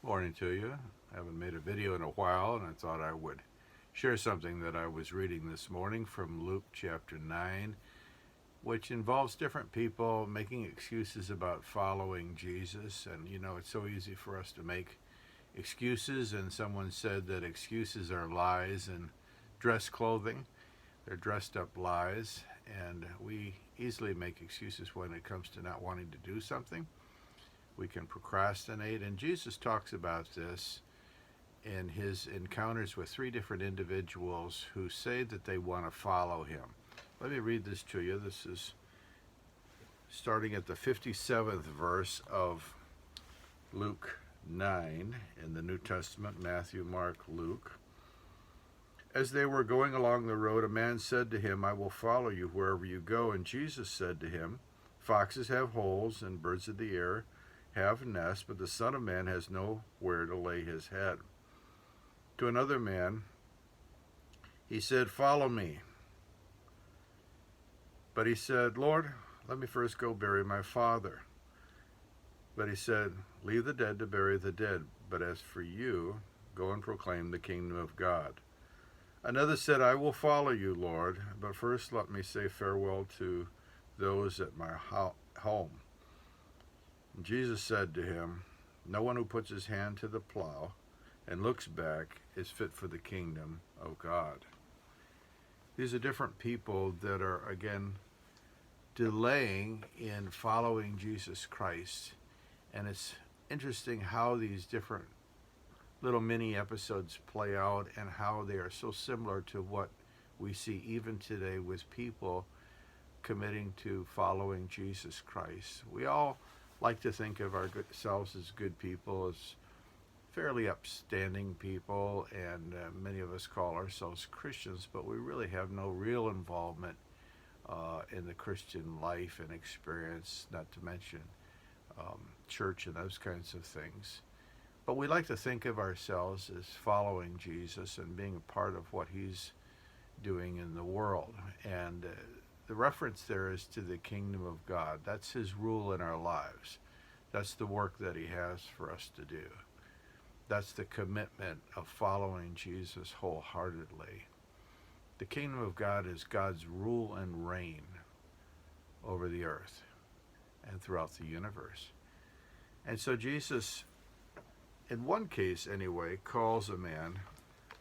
Morning to you. I haven't made a video in a while, and I thought I would share something that I was reading this morning from Luke chapter 9, which involves different people making excuses about following Jesus. And it's so easy for us to make excuses, and someone said that excuses are lies and dress clothing. They're dressed up lies, and we easily make excuses when it comes to not wanting to do something. We can procrastinate, and Jesus talks about this in his encounters with three different individuals who say that they want to follow him. Let me read this to you. This is starting at the 57th verse of Luke 9 in the New Testament, Matthew, Mark, Luke. As they were going along the road, a man said to him, "I will follow you wherever you go." And Jesus said to him, "Foxes have holes, and birds of the air have nests, but the Son of Man has nowhere to lay his head." To another man, he said, "Follow me." But he said, "Lord, let me first go bury my father." But he said, "Leave the dead to bury the dead, but as for you, go and proclaim the kingdom of God." Another said, "I will follow you, Lord, but first let me say farewell to those at my home." And Jesus said to him, "No one who puts his hand to the plow and looks back is fit for the kingdom of God." These are different people that are, again, delaying in following Jesus Christ. And it's interesting how these different little mini episodes play out and how they are so similar to what we see even today with people committing to following Jesus Christ. We all like to think of ourselves as good people, as fairly upstanding people, and many of us call ourselves Christians, but we really have no real involvement in the Christian life and experience, not to mention church and those kinds of things. But we like to think of ourselves as following Jesus and being a part of what he's doing in the world. And the reference there is to the kingdom of God. That's his rule in our lives. That's the work that he has for us to do. That's the commitment of following Jesus wholeheartedly. The kingdom of God is God's rule and reign over the earth and throughout the universe. And so Jesus, in one case anyway, calls a man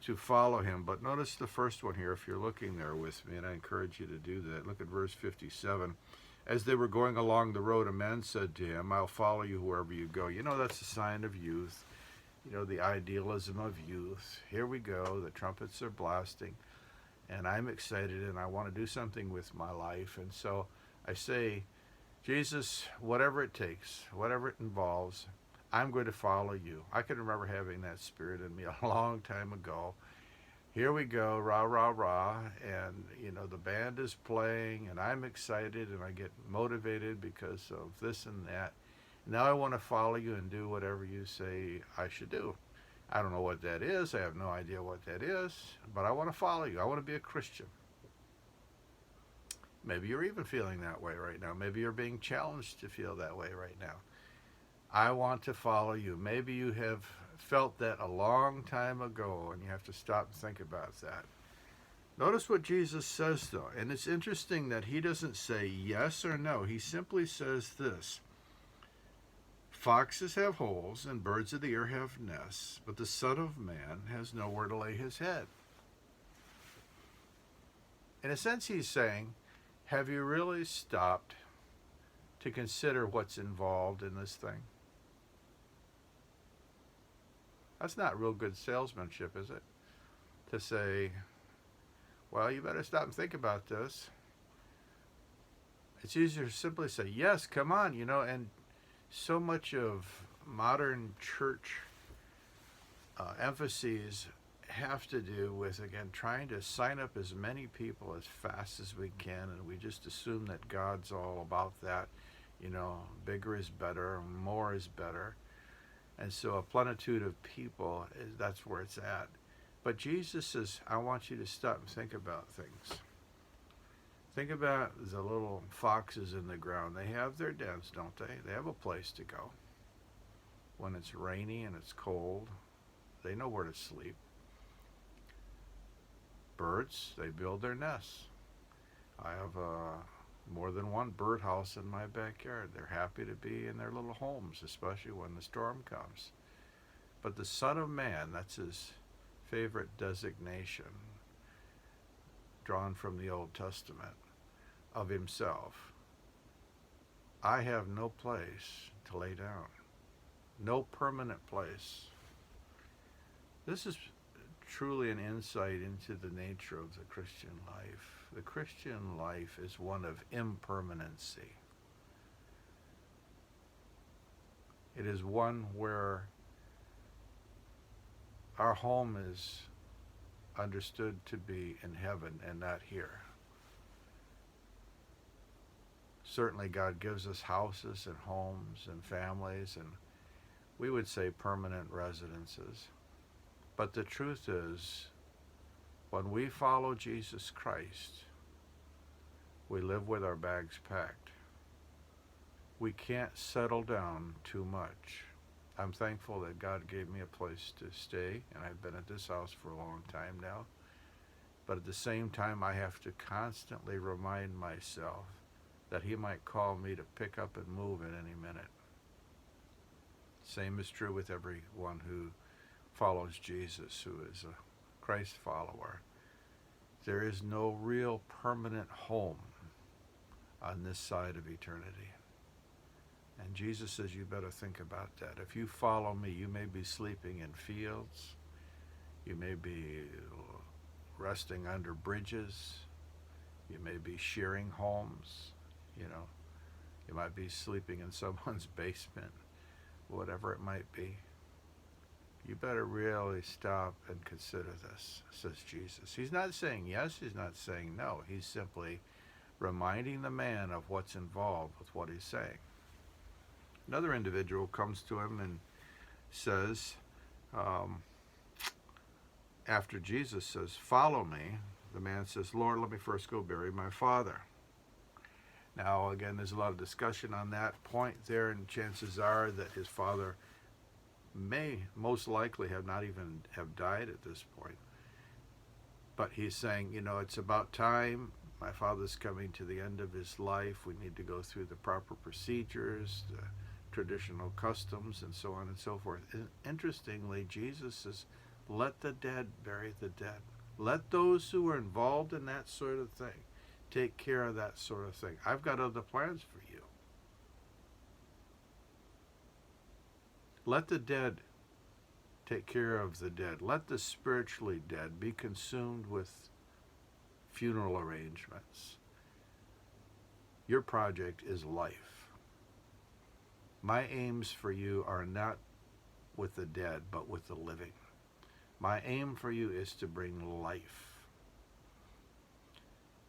to follow him. But notice the first one here, if you're looking there with me, and I encourage you to do that. Look at verse 57. As they were going along the road, a man said to him, "I'll follow you wherever you go." That's a sign of youth. The idealism of youth. Here we go, the trumpets are blasting, and I'm excited, and I want to do something with my life. And so I say, "Jesus, whatever it takes, whatever it involves, I'm going to follow you." I can remember having that spirit in me a long time ago. Here we go, rah, rah, rah, and the band is playing, and I'm excited, and I get motivated because of this and that. Now I want to follow you and do whatever you say I should do. I don't know what that is. I have no idea what that is, but I want to follow you. I want to be a Christian. Maybe you're even feeling that way right now. Maybe you're being challenged to feel that way right now. I want to follow you. Maybe you have felt that a long time ago, and you have to stop and think about that. Notice what Jesus says, though, and it's interesting that he doesn't say yes or no. He simply says this: "Foxes have holes, and birds of the air have nests, but the Son of Man has nowhere to lay his head." In a sense, he's saying, have you really stopped to consider what's involved in this thing? That's not real good salesmanship, is it? To say, well, you better stop and think about this. It's easier to simply say, yes, come on, and so much of modern church emphases have to do with, again, trying to sign up as many people as fast as we can, and we just assume that God's all about that. Bigger is better, more is better. And so a plenitude of people, that's where it's at. But Jesus says, I want you to stop and think about things. Think about the little foxes in the ground. They have their dens, don't they? They have a place to go. when it's rainy and it's cold. They know where to sleep. Birds, they build their nests. I have more than one birdhouse in my backyard. They're happy to be in their little homes, especially when the storm comes. But the Son of Man, that's his favorite designation, drawn from the Old Testament, of himself. I have no place to lay down, no permanent place. This is truly an insight into the nature of the Christian life. The Christian life is one of impermanency. It is one where our home is understood to be in heaven and not here. Certainly God gives us houses and homes and families, and we would say permanent residences. But the truth is, when we follow Jesus Christ, we live with our bags packed. We can't settle down too much. I'm thankful that God gave me a place to stay, and I've been at this house for a long time now. But at the same time, I have to constantly remind myself that he might call me to pick up and move at any minute. Same is true with everyone who follows Jesus, who is a Christ follower. There is no real permanent home on this side of eternity. And Jesus says, you better think about that. If you follow me, you may be sleeping in fields. You may be resting under bridges. You may be sharing homes. You might be sleeping in someone's basement, whatever it might be. You better really stop and consider this, says Jesus. He's not saying yes, he's not saying no. He's simply reminding the man of what's involved with what he's saying. Another individual comes to him and says, after Jesus says, follow me, the man says, Lord, let me first go bury my father. Now, again, there's a lot of discussion on that point there, and chances are that his father may most likely not even have died at this point. But he's saying, it's about time. My father's coming to the end of his life. We need to go through the proper procedures, the traditional customs, and so on and so forth. And interestingly, Jesus says, let the dead bury the dead. Let those who are involved in that sort of thing take care of that sort of thing. I've got other plans for you. Let the dead take care of the dead. Let the spiritually dead be consumed with funeral arrangements. Your project is life. My aims for you are not with the dead, but with the living. My aim for you is to bring life.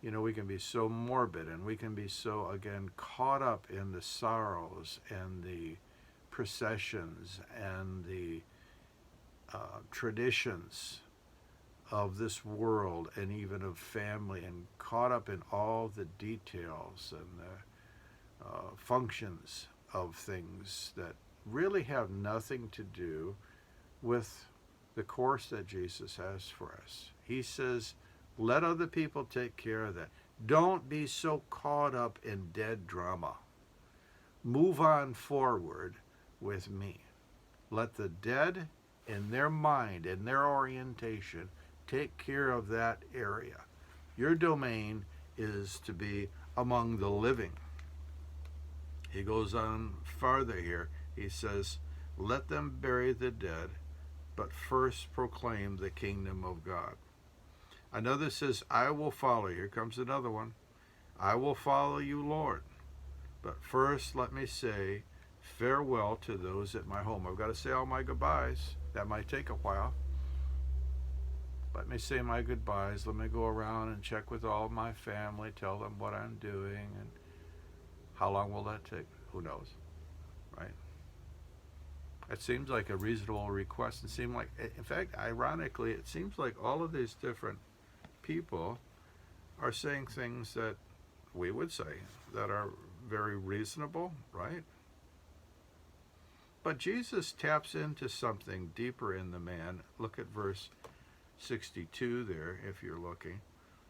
We can be so morbid, and we can be so, again, caught up in the sorrows and the processions and the traditions of this world, and even of family, and caught up in all the details and the functions of things that really have nothing to do with the course that Jesus has for us. He says, let other people take care of that. Don't be so caught up in dead drama. Move on forward with me. Let the dead, in their mind, in their orientation, take care of that area. Your domain is to be among the living. He goes on farther here. He says, let them bury the dead, but first proclaim the kingdom of God. Another says, I will follow you. Here comes another one. I will follow you, Lord. But first let me say farewell to those at my home. I've got to say all my goodbyes. That might take a while. Let me say my goodbyes. Let me go around and check with all my family, tell them what I'm doing, and how long will that take? Who knows, right? It seems like a reasonable request. It seemed like, in fact, ironically, it seems like all of these different people are saying things that we would say that are very reasonable, right? But Jesus taps into something deeper in the man. Look at verse 62 there, if you're looking.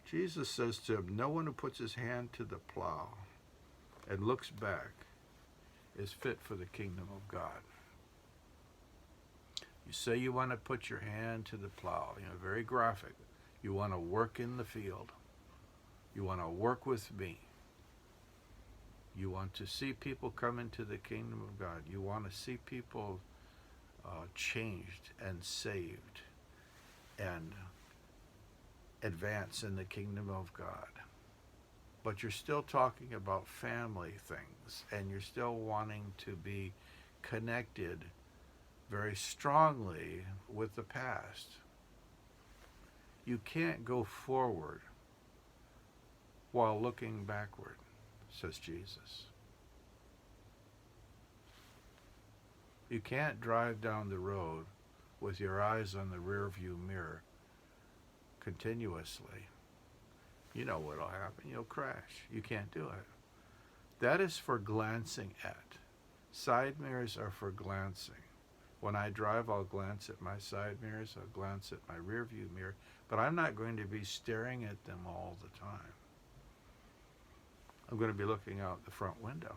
Jesus says to him, no one who puts his hand to the plow and looks back is fit for the kingdom of God. You say you want to put your hand to the plow, very graphic. You want to work in the field. You want to work with me. You want to see people come into the kingdom of God. You want to see people changed and saved and advance in the kingdom of God. But you're still talking about family things, and you're still wanting to be connected very strongly with the past. You can't go forward while looking backward, says Jesus. You can't drive down the road with your eyes on the rearview mirror continuously. You know what'll happen. You'll crash. You can't do it. That is for glancing at. Side mirrors are for glancing. When I drive, I'll glance at my side mirrors. I'll glance at my rearview mirror. But I'm not going to be staring at them all the time. I'm going to be looking out the front window.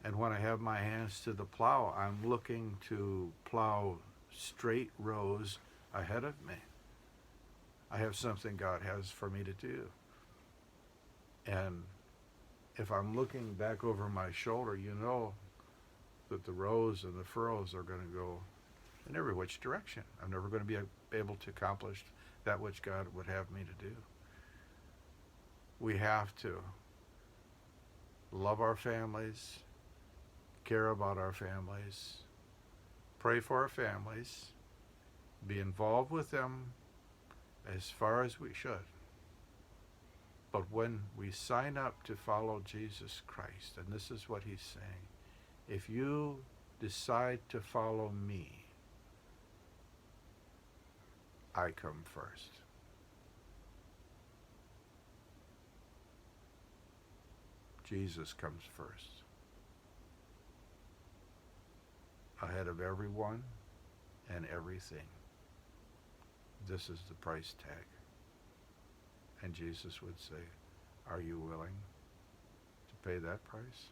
And when I have my hands to the plow, I'm looking to plow straight rows ahead of me. I have something God has for me to do. And if I'm looking back over my shoulder, you know that the rows and the furrows are going to go in every which direction. I'm never going to be able to accomplish that which God would have me to do. We have to love our families, care about our families, pray for our families, be involved with them as far as we should. But when we sign up to follow Jesus Christ, and this is what he's saying, if you decide to follow me, I come first. Jesus comes first. Ahead of everyone and everything. This is the price tag. And Jesus would say, are you willing to pay that price?